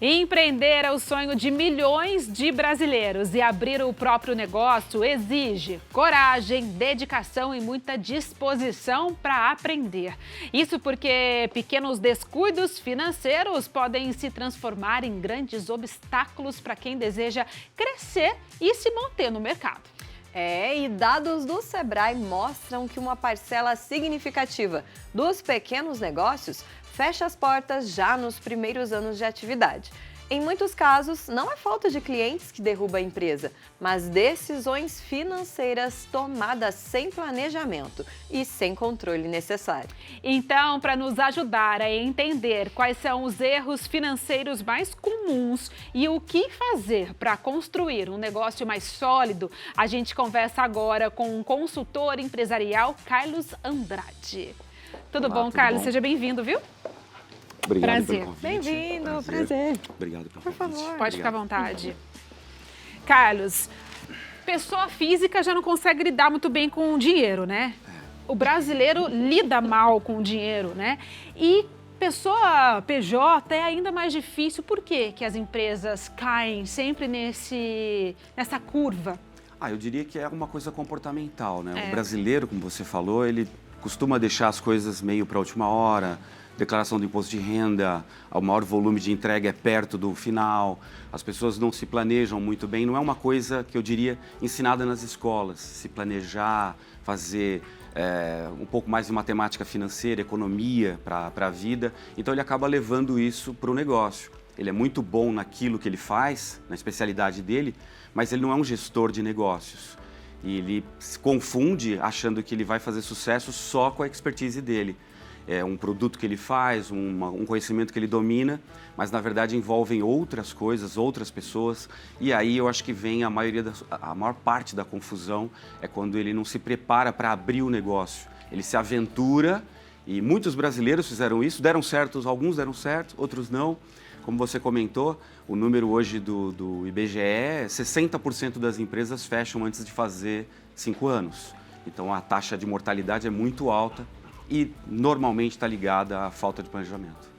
Empreender é o sonho de milhões de brasileiros e abrir o próprio negócio exige coragem, dedicação e muita disposição para aprender. Isso porque pequenos descuidos financeiros podem se transformar em grandes obstáculos para quem deseja crescer e se manter no mercado. E dados do Sebrae mostram que uma parcela significativa dos pequenos negócios fecha as portas já nos primeiros anos de atividade. Em muitos casos, não é falta de clientes que derruba a empresa, mas decisões financeiras tomadas sem planejamento e sem controle necessário. Então, para nos ajudar a entender quais são os erros financeiros mais comuns e o que fazer para construir um negócio mais sólido, a gente conversa agora com o consultor empresarial Carlos Andrade. Tudo bom, Carlos? Seja bem-vindo, viu? Obrigado prazer. pelo convite. Bem-vindo, prazer. Obrigado pelo convite. convite. Favor. Pode ficar à vontade. Carlos, pessoa física já não consegue lidar muito bem com o dinheiro, né? O brasileiro lida mal com o dinheiro, né? E pessoa PJ é ainda mais difícil. Por quê que as empresas caem sempre nessa curva? Eu diria que é uma coisa comportamental, né? O brasileiro, como você falou, ele costuma deixar as coisas meio para a última hora. Declaração do imposto de renda, o maior volume de entrega é perto do final, as pessoas não se planejam muito bem, não é uma coisa que eu diria ensinada nas escolas, se planejar, fazer um pouco mais de matemática financeira, economia para a vida, então ele acaba levando isso para o negócio. Ele é muito bom naquilo que ele faz, na especialidade dele, mas ele não é um gestor de negócios. E ele se confunde achando que ele vai fazer sucesso só com a expertise dele. É um produto que ele faz, um conhecimento que ele domina, mas na verdade envolvem outras coisas, outras pessoas. E aí eu acho que vem a maior parte da confusão é quando ele não se prepara para abrir o negócio. Ele se aventura e muitos brasileiros fizeram isso, deram certo, alguns deram certo, outros não. Como você comentou, o número hoje do IBGE é 60% das empresas fecham antes de fazer 5 anos. Então a taxa de mortalidade é muito alta. E normalmente está ligada à falta de planejamento.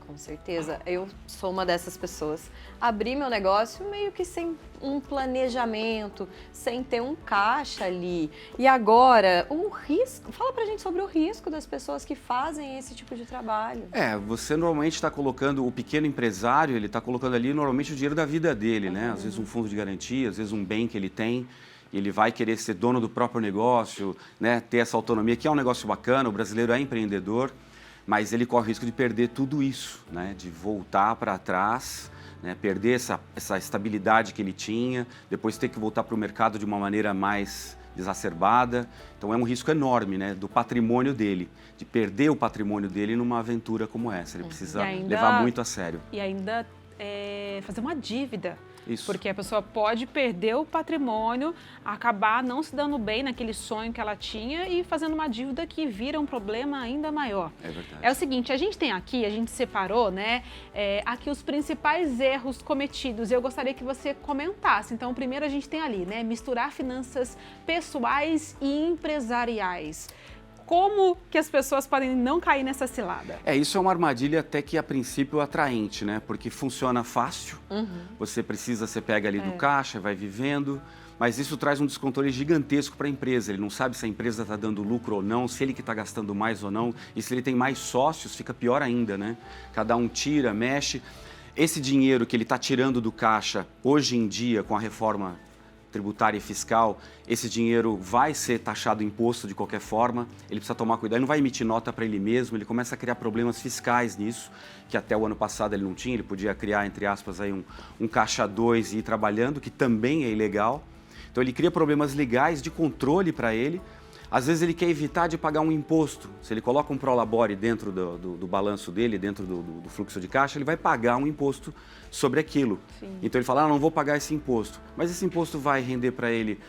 Com certeza. Eu sou uma dessas pessoas. Abri meu negócio meio que sem um planejamento, sem ter um caixa ali. E agora, o risco... Fala pra gente sobre o risco das pessoas que fazem esse tipo de trabalho. Você normalmente está colocando, o pequeno empresário, ele está colocando ali normalmente o dinheiro da vida dele, né? Às vezes um fundo de garantia, às vezes um bem que ele tem. Ele vai querer ser dono do próprio negócio, né, ter essa autonomia, que é um negócio bacana, o brasileiro é empreendedor, mas ele corre o risco de perder tudo isso, né, de voltar para trás, né, perder essa estabilidade que ele tinha, depois ter que voltar para o mercado de uma maneira mais exacerbada. Então é um risco enorme, né, do patrimônio dele, de perder o patrimônio dele numa aventura como essa. Ele precisa levar muito a sério. E ainda fazer uma dívida. Isso. Porque a pessoa pode perder o patrimônio, acabar não se dando bem naquele sonho que ela tinha e fazendo uma dívida que vira um problema ainda maior. É verdade. É o seguinte, a gente tem aqui, a gente separou, né, aqui os principais erros cometidos. Eu gostaria que você comentasse. Então, primeiro a gente tem ali, né, misturar finanças pessoais e empresariais. Como que as pessoas podem não cair nessa cilada? Isso é uma armadilha até que a princípio atraente, né? Porque funciona fácil, você pega ali do caixa, vai vivendo, mas isso traz um descontrole gigantesco para a empresa. Ele não sabe se a empresa está dando lucro ou não, se ele que está gastando mais ou não, e se ele tem mais sócios, fica pior ainda, né? Cada um tira, mexe. Esse dinheiro que ele está tirando do caixa, hoje em dia, com a reforma tributária e fiscal, esse dinheiro vai ser taxado imposto de qualquer forma, ele precisa tomar cuidado, ele não vai emitir nota para ele mesmo, ele começa a criar problemas fiscais nisso, que até o ano passado ele não tinha, ele podia criar, entre aspas, aí um caixa 2 e ir trabalhando, que também é ilegal. Então ele cria problemas legais de controle para ele. Às vezes ele quer evitar de pagar um imposto. Se ele coloca um prolabore dentro do balanço dele, dentro do fluxo de caixa, ele vai pagar um imposto sobre aquilo. Sim. Então ele fala, não vou pagar esse imposto. Mas esse imposto vai render para ele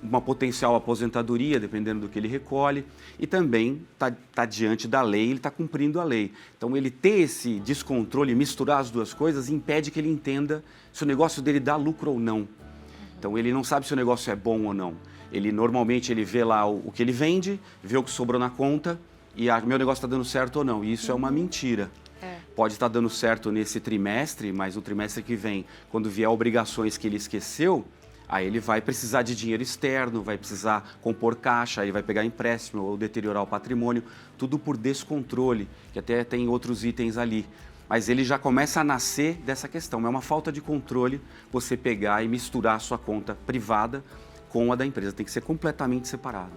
uma potencial aposentadoria, dependendo do que ele recolhe, e também está diante da lei, ele está cumprindo a lei. Então ele ter esse descontrole, misturar as duas coisas, impede que ele entenda se o negócio dele dá lucro ou não. Então ele não sabe se o negócio é bom ou não. Normalmente ele vê lá o que ele vende, vê o que sobrou na conta e meu negócio está dando certo ou não. E isso é uma mentira. pode estar dando certo nesse trimestre, mas no trimestre que vem, quando vier obrigações que ele esqueceu, aí ele vai precisar de dinheiro externo, vai precisar compor caixa, aí vai pegar empréstimo ou deteriorar o patrimônio, tudo por descontrole, que até tem outros itens ali. Mas ele já começa a nascer dessa questão. É uma falta de controle você pegar e misturar a sua conta privada com a da empresa. Tem que ser completamente separado.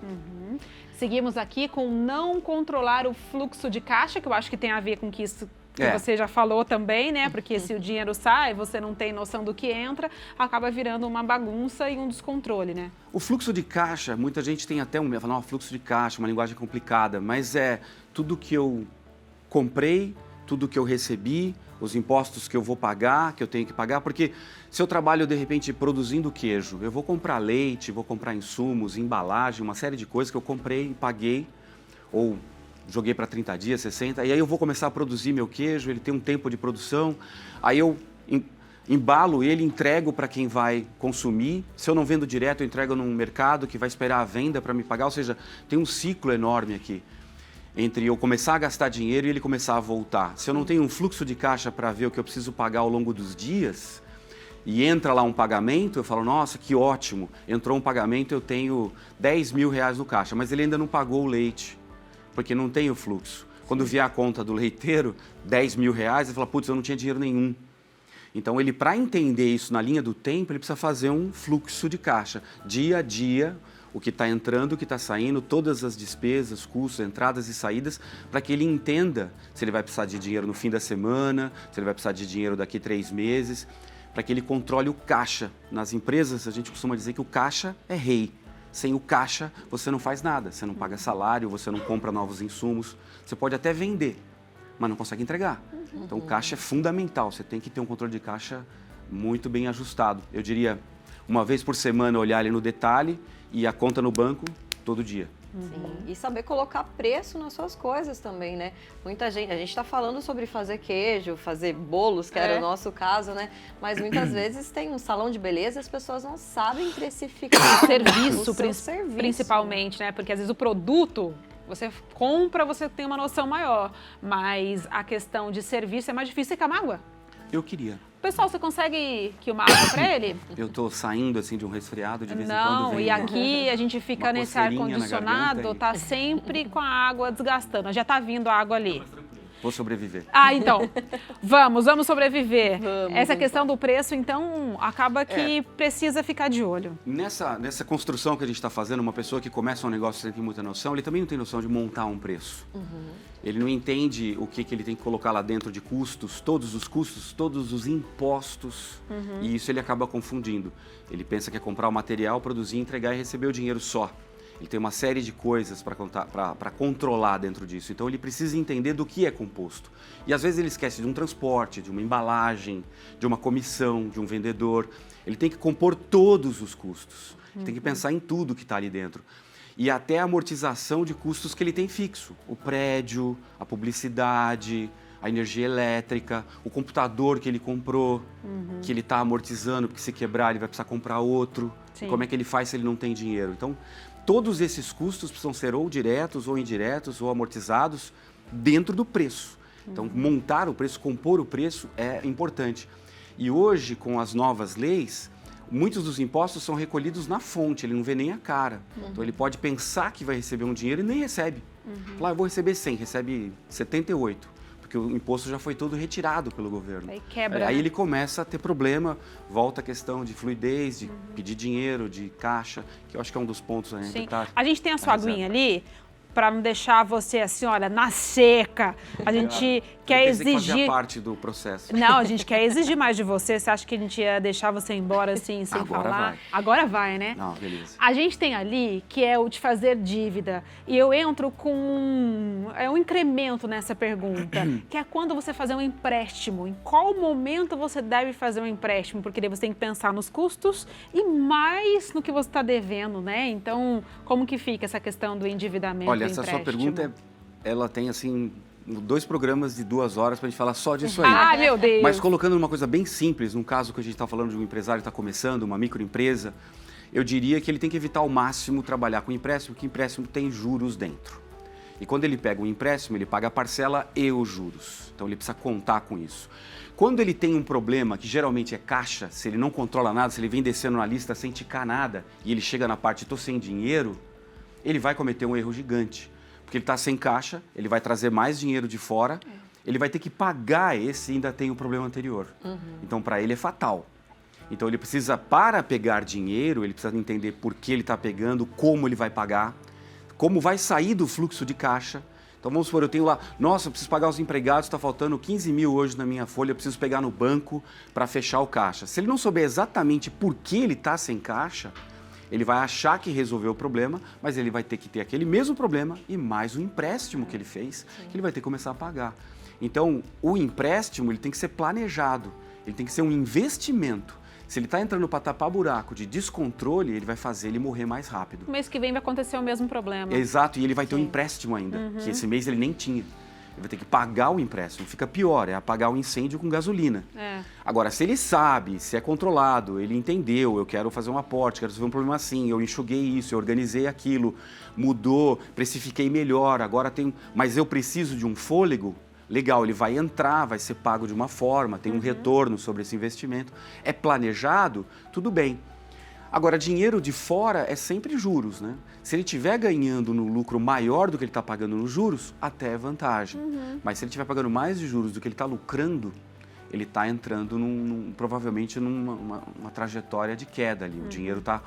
Seguimos aqui com não controlar o fluxo de caixa, que eu acho que tem a ver com isso que você já falou também, né? Porque se o dinheiro sai, você não tem noção do que entra, acaba virando uma bagunça e um descontrole, né? O fluxo de caixa, muita gente tem até fluxo de caixa, uma linguagem complicada, mas é tudo que eu comprei, tudo que eu recebi, os impostos que eu vou pagar, que eu tenho que pagar, porque se eu trabalho, de repente, produzindo queijo, eu vou comprar leite, vou comprar insumos, embalagem, uma série de coisas que eu comprei e paguei, ou joguei para 30 dias, 60, e aí eu vou começar a produzir meu queijo, ele tem um tempo de produção, aí eu embalo ele, entrego para quem vai consumir, se eu não vendo direto, eu entrego num mercado que vai esperar a venda para me pagar, ou seja, tem um ciclo enorme aqui entre eu começar a gastar dinheiro e ele começar a voltar. Se eu não tenho um fluxo de caixa para ver o que eu preciso pagar ao longo dos dias, e entra lá um pagamento, eu falo, nossa, que ótimo, entrou um pagamento, eu tenho 10 mil reais no caixa, mas ele ainda não pagou o leite, porque não tem o fluxo. Quando vier a conta do leiteiro, 10 mil reais, ele fala, putz, eu não tinha dinheiro nenhum. Então, ele, para entender isso na linha do tempo, ele precisa fazer um fluxo de caixa, dia a dia, o que está entrando, o que está saindo, todas as despesas, custos, entradas e saídas, para que ele entenda se ele vai precisar de dinheiro no fim da semana, se ele vai precisar de dinheiro daqui 3 meses, para que ele controle o caixa. Nas empresas, a gente costuma dizer que o caixa é rei. Sem o caixa, você não faz nada, você não paga salário, você não compra novos insumos, você pode até vender, mas não consegue entregar. Então, o caixa é fundamental, você tem que ter um controle de caixa muito bem ajustado. Eu diria, uma vez por semana, olhar ele no detalhe e a conta no banco todo dia. Sim, e saber colocar preço nas suas coisas também, né? Muita gente, a gente está falando sobre fazer queijo, fazer bolos, que era o nosso caso, né? Mas muitas vezes tem um salão de beleza e as pessoas não sabem precificar Serviço, o seu serviço, principalmente, né? Porque às vezes o produto você compra, você tem uma noção maior, mas a questão de serviço é mais difícil. Você quer uma água? Eu queria. Pessoal, você consegue que uma água para ele? Eu tô saindo assim de um resfriado, de vez em quando Não, vem e aqui a gente fica nesse ar-condicionado, tá sempre com a água desgastando. Já tá vindo a água ali. Vou sobreviver. Ah, então, vamos sobreviver. Vamos, Essa questão do preço, então, acaba que precisa ficar de olho. Nessa construção que a gente está fazendo, uma pessoa que começa um negócio sem ter muita noção, ele também não tem noção de montar um preço. Ele não entende o que ele tem que colocar lá dentro de custos, todos os impostos, e isso ele acaba confundindo. Ele pensa que é comprar o material, produzir, entregar e receber o dinheiro só. Ele tem uma série de coisas para controlar dentro disso. Então, ele precisa entender do que é composto. E, às vezes, ele esquece de um transporte, de uma embalagem, de uma comissão, de um vendedor. Ele tem que compor todos os custos. Ele tem que pensar em tudo que está ali dentro. E até a amortização de custos que ele tem fixo. O prédio, a publicidade, a energia elétrica, o computador que ele comprou, que ele está amortizando, porque se quebrar ele vai precisar comprar outro. Como é que ele faz se ele não tem dinheiro? Então, todos esses custos precisam ser ou diretos, ou indiretos, ou amortizados dentro do preço. Então, montar o preço, compor o preço é importante. E hoje, com as novas leis, muitos dos impostos são recolhidos na fonte, ele não vê nem a cara. Então, ele pode pensar que vai receber um dinheiro e nem recebe. Lá, eu vou receber 100, recebe 78. Porque o imposto já foi todo retirado pelo governo. Aí quebra. Aí ele começa a ter problema, volta a questão de fluidez, de pedir dinheiro, de caixa, que eu acho que é um dos pontos a gente tá. A gente tem a sua aguinha ali, para não deixar você assim, olha, na seca. A gente quer exigir... Que fazia parte do processo. Não, a gente quer exigir mais de você. Você acha que a gente ia deixar você embora assim, sem Agora falar? vai. Agora vai, né? Não, beleza. A gente tem ali que é o de fazer dívida. E eu entro com um incremento nessa pergunta, que é quando você fazer um empréstimo. Em qual momento você deve fazer um empréstimo? Porque daí você tem que pensar nos custos e mais no que você está devendo, né? Então, como que fica essa questão do endividamento? Olha, essa sua pergunta, ela tem assim 2 programas de 2 horas para a gente falar só disso aí. Ai, meu Deus! Mas colocando uma coisa bem simples, num caso que a gente está falando de um empresário que está começando, uma microempresa, eu diria que ele tem que evitar ao máximo trabalhar com empréstimo, porque empréstimo tem juros dentro. E quando ele pega um empréstimo, ele paga a parcela e os juros. Então ele precisa contar com isso. Quando ele tem um problema, que geralmente é caixa, se ele não controla nada, se ele vem descendo na lista sem ticar nada, e ele chega na parte, tô sem dinheiro, ele vai cometer um erro gigante. Porque ele está sem caixa, ele vai trazer mais dinheiro de fora, ele vai ter que pagar esse e ainda tem o problema anterior. Então, para ele é fatal. Então, ele precisa, para pegar dinheiro, ele precisa entender por que ele está pegando, como ele vai pagar, como vai sair do fluxo de caixa. Então, vamos supor, eu tenho lá, nossa, eu preciso pagar os empregados, está faltando 15 mil hoje na minha folha, eu preciso pegar no banco para fechar o caixa. Se ele não souber exatamente por que ele está sem caixa, ele vai achar que resolveu o problema, mas ele vai ter que ter aquele mesmo problema e mais o empréstimo que ele fez, que ele vai ter que começar a pagar. Então, o empréstimo ele tem que ser planejado, ele tem que ser um investimento. Se ele está entrando para tapar buraco de descontrole, ele vai fazer ele morrer mais rápido. No mês que vem vai acontecer o mesmo problema. Exato, e ele vai ter um empréstimo ainda, que esse mês ele nem tinha. Ele vai ter que pagar o empréstimo. Fica pior, é apagar o incêndio com gasolina. Agora, se ele sabe, se é controlado, ele entendeu, eu quero fazer um aporte, quero resolver um problema assim, eu enxuguei isso, eu organizei aquilo, mudou, precifiquei melhor, agora tem... Mas eu preciso de um fôlego, legal, ele vai entrar, vai ser pago de uma forma, tem um retorno sobre esse investimento. É planejado, tudo bem. Agora, dinheiro de fora é sempre juros, né? Se ele estiver ganhando no lucro maior do que ele está pagando nos juros, até é vantagem. Mas se ele estiver pagando mais de juros do que ele está lucrando, ele está entrando provavelmente numa trajetória de queda ali. O dinheiro está...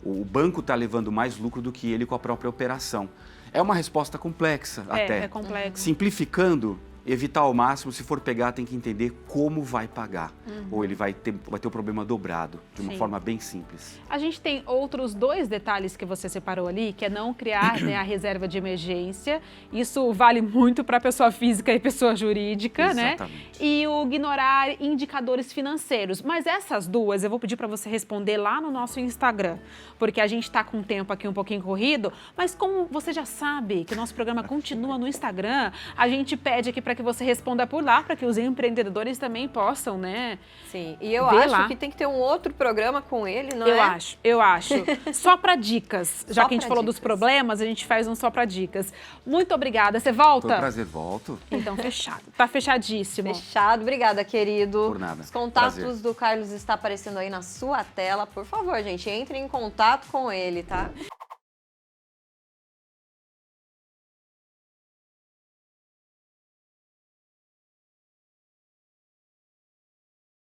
O banco está levando mais lucro do que ele com a própria operação. É uma resposta complexa até. É complexo. Simplificando, evitar ao máximo, se for pegar, tem que entender como vai pagar. Ou ele vai ter o problema dobrado, de uma forma bem simples. A gente tem outros 2 detalhes que você separou ali, que é não criar a reserva de emergência. Isso vale muito para pessoa física e pessoa jurídica, Exatamente. né? E o ignorar indicadores financeiros. Mas essas 2 eu vou pedir para você responder lá no nosso Instagram, porque a gente está com o tempo aqui um pouquinho corrido, mas como você já sabe que o nosso programa continua no Instagram, a gente pede aqui para que você responda por lá, para que os empreendedores também possam, né? Sim, e eu Vê acho lá. que tem que ter um outro programa com ele, não Eu é? eu acho. Só para dicas. Já Só que a gente pra falou dos dicas. problemas, a gente faz um só para dicas. Muito obrigada. Você volta? Foi um prazer, volto. Então, fechado. Tá fechadíssimo. Fechado, obrigada, querido. Por nada. Os contatos Prazer. do Carlos estão aparecendo aí na sua tela. Por favor, gente, entre em contato com ele, tá?